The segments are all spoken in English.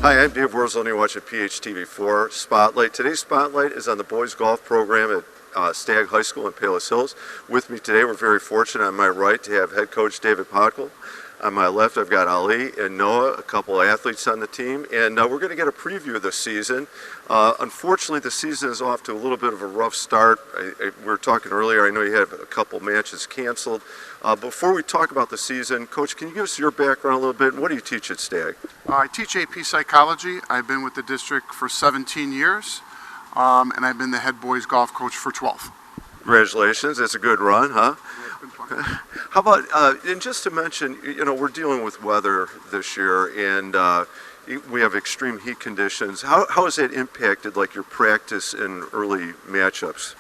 Hi, I'm Dave Worsley, and you're watching PHTV4 Spotlight. Today's Spotlight is on the boys golf program at Stagg High School in Palos Hills. With me today, we're very fortunate on my right to have head coach David Podkel. On my left, I've got Ali and Noah, a couple of athletes on the team, and we're going to get a preview of the season. Unfortunately, the season is off to a little bit of a rough start. We were talking earlier, I know you have a couple matches canceled. Before we talk about the season, Coach, can you give us your background a little bit, and what do you teach at Stagg? I teach AP Psychology. I've been with the district for 17 years, and I've been the head boys golf coach for 12. Congratulations, that's a good run, huh? Yeah, it's been fun. How about, and just to mention, you know, we're dealing with weather this year, and we have extreme heat conditions. How has that impacted, like, your practice in early matchups?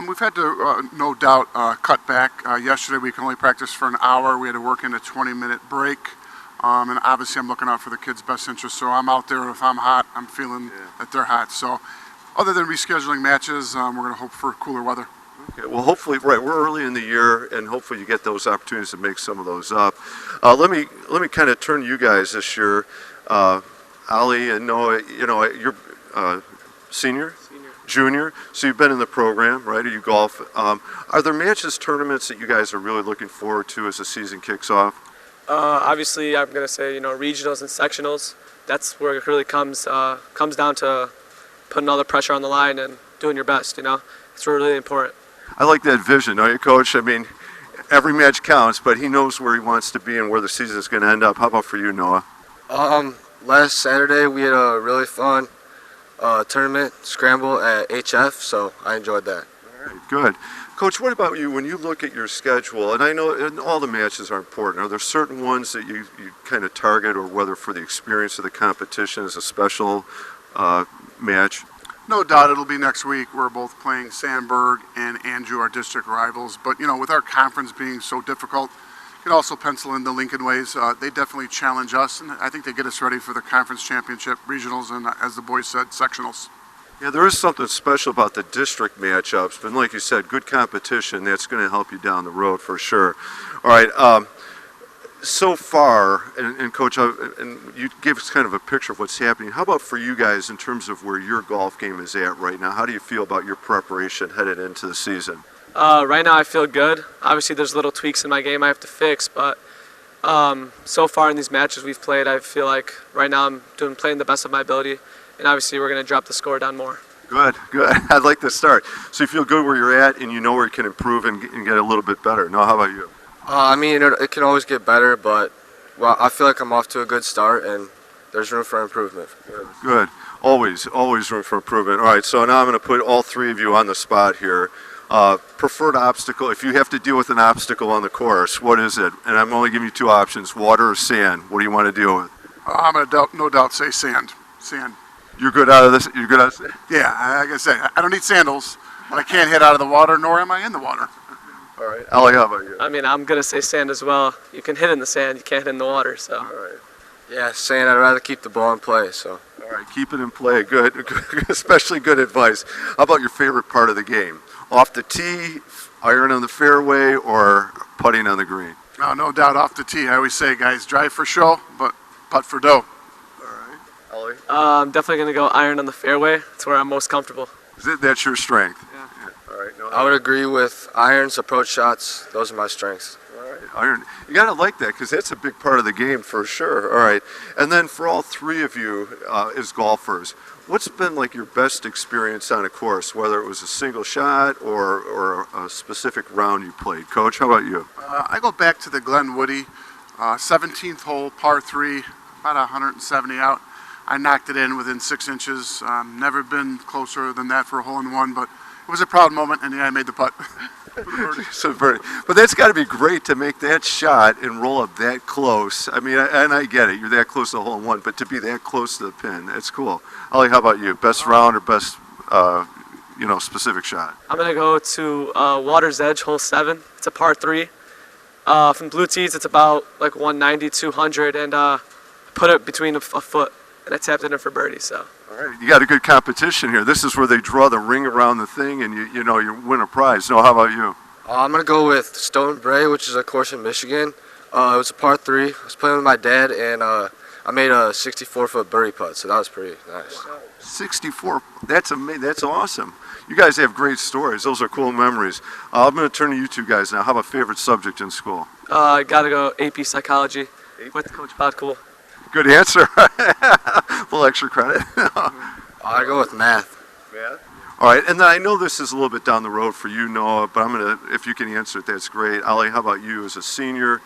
We've had to, no doubt, cut back. Yesterday we could only practice for an hour. We had to work in a 20-minute break. And obviously I'm looking out for the kids' best interest, so I'm out there. If I'm hot, I'm feeling that they're hot. So other than rescheduling matches, we're going to hope for cooler weather. Okay, well, hopefully, right, we're early in the year, and hopefully you get those opportunities to make some of those up. Let me kind of turn to you guys this year. Ali and Noah, you know, you're senior? Junior, so you've been in the program, right? You golf. Are there matches, tournaments that you guys are really looking forward to as the season kicks off? Obviously, I'm gonna say regionals and sectionals. That's where it really comes down to putting all the pressure on the line and doing your best. It's really important. I like that vision, don't you, Coach? I mean, every match counts, but he knows where he wants to be and where the season is going to end up. How about for you, Noah? Last Saturday we had a really fun tournament scramble at HF, so I enjoyed that. All right, good. Coach, what about you? When you look at your schedule, and I know all the matches are important, are there certain ones that you kind of target, or whether for the experience of the competition as a special match? No doubt it'll be next week. We're both playing Sandburg and Andrew, our district rivals. But, with our conference being so difficult, you can also pencil in the Lincoln Ways. They definitely challenge us, and I think they get us ready for the conference championship, regionals, and, as the boys said, sectionals. Yeah, there is something special about the district matchups, but like you said, good competition, that's going to help you down the road for sure. All right, so far, and Coach, and you gave us kind of a picture of what's happening. How about for you guys in terms of where your golf game is at right now? How do you feel about your preparation headed into the season? Right now I feel good. Obviously there's little tweaks in my game I have to fix, but so far in these matches we've played, I feel like right now I'm playing the best of my ability, and obviously we're going to drop the score down more. Good. I'd like to start. So you feel good where you're at, and you know where you can improve and get a little bit better. Now, how about you? It can always get better, but I feel like I'm off to a good start, and there's room for improvement. Good. Always room for improvement. All right, so now I'm going to put all three of you on the spot here. Preferred obstacle, if you have to deal with an obstacle on the course, what is it? And I'm only giving you two options, water or sand. What do you want to deal with? I'm going to no doubt say sand. Sand. You're good out of this? You're good out of sand? Yeah, like I said, I don't need sandals, but I can't hit out of the water, nor am I in the water. All right. Ali, how about you? I'm going to say sand as well. You can hit in the sand, you can't hit in the water, so. All right. Yeah, sand, I'd rather keep the ball in play, so. All right, keep it in play. Good. Especially good advice. How about your favorite part of the game? Off the tee, iron on the fairway, or putting on the green? No doubt off the tee. I always say, guys, drive for show, but putt for dough. All right. Ali? I'm definitely going to go iron on the fairway. It's where I'm most comfortable. That's your strength? Yeah. All right. No, I would agree with irons, approach shots. Those are my strengths. All right. Iron. You got to like that because that's a big part of the game for sure. All right. And then for all three of you as golfers, what's been like your best experience on a course, whether it was a single shot or a specific round you played? Coach, how about you? I go back to the Glen Woody, 17th hole, par 3, about 170 out. I knocked it in within 6 inches. Never been closer than that for a hole-in-one, but it was a proud moment, and I made the putt. But that's got to be great to make that shot and roll up that close. I mean, and I get it, you're that close to the hole-in-one, but to be that close to the pin, that's cool. Ali, how about you? Best round or best, specific shot? I'm going to go to Water's Edge, hole 7. It's a par 3. From blue tees, it's about like 190, 200, and put it between a foot, and I tapped it in for birdie, so. All right, you got a good competition here. This is where they draw the ring around the thing, and you win a prize. No, how about you? I'm going to go with Stone Bray, which is a course in Michigan. It was a par 3. I was playing with my dad, and I made a 64-foot birdie putt, so that was pretty nice. 64. That's amazing. That's awesome. You guys have great stories. Those are cool memories. I'm going to turn to you two guys now. How about favorite subject in school? I gotta go AP Psychology with Coach Podcool. Good answer. A little extra credit. I go with math. Math. All right, and then I know this is a little bit down the road for you, Noah, but if you can answer it, that's great. Ali, how about you as a senior?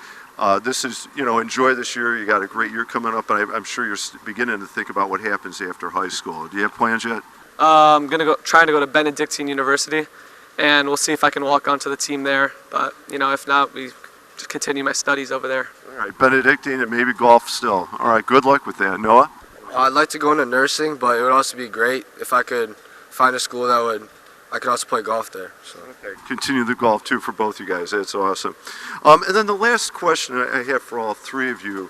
This is, enjoy this year. You got a great year coming up, and I'm sure you're beginning to think about what happens after high school. Do you have plans yet? I'm trying to go to Benedictine University, and we'll see if I can walk onto the team there. But if not, we just continue my studies over there. All right, Benedictine and maybe golf still. All right, good luck with that, Noah. I'd like to go into nursing, but it would also be great if I could find a school I could also play golf there. So. Okay. Continue the golf too for both you guys. That's awesome. And then the last question I have for all three of you,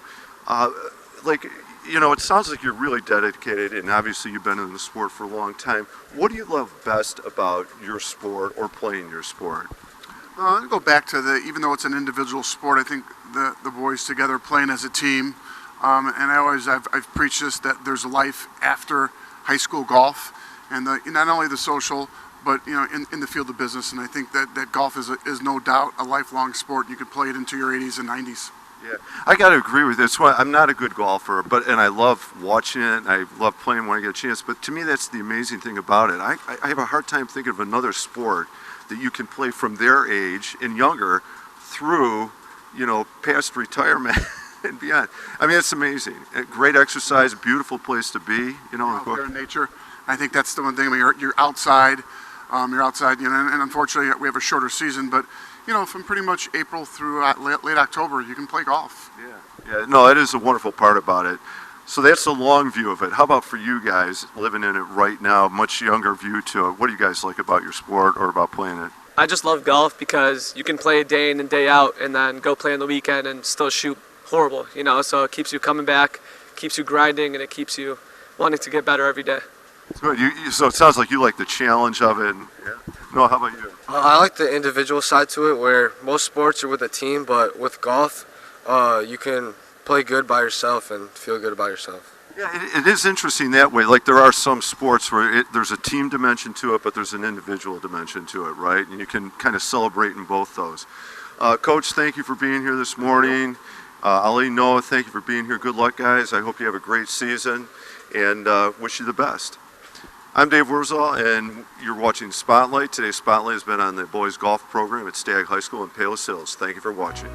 it sounds like you're really dedicated, and obviously you've been in the sport for a long time. What do you love best about your sport or playing your sport? I'll go back to even though it's an individual sport, I think the boys together playing as a team, and I've preached this, that there's a life after high school golf, and not only the social, but in the field of business. And I think that golf is no doubt a lifelong sport. You could play it into your 80s and 90s. Yeah, I got to agree with this. I'm not a good golfer, and I love watching it. And I love playing when I get a chance. But to me, that's the amazing thing about it. I have a hard time thinking of another sport that you can play from their age and younger through, past retirement and beyond. I mean, it's amazing. Great exercise, beautiful place to be. Out there in nature. I think that's the one thing. I mean, you're outside. And unfortunately we have a shorter season, but from pretty much April through late October, you can play golf. Yeah. No, that is a wonderful part about it. So that's the long view of it. How about for you guys living in it right now, much younger view to it? What do you guys like about your sport or about playing it? I just love golf because you can play day in and day out, and then go play on the weekend and still shoot horrible. So it keeps you coming back, keeps you grinding, and it keeps you wanting to get better every day. Good. So it sounds like you like the challenge of it. Yeah. No, how about you? I like the individual side to it, where most sports are with a team, but with golf, you can play good by yourself and feel good about yourself. Yeah, it is interesting that way. Like there are some sports where there's a team dimension to it, but there's an individual dimension to it, right? And you can kind of celebrate in both those. Coach, thank you for being here this morning. Ali, Noah, thank you for being here. Good luck, guys. I hope you have a great season, and wish you the best. I'm Dave Wurzel, and you're watching Spotlight. Today's Spotlight has been on the boys golf program at Stagg High School in Palos Hills. Thank you for watching.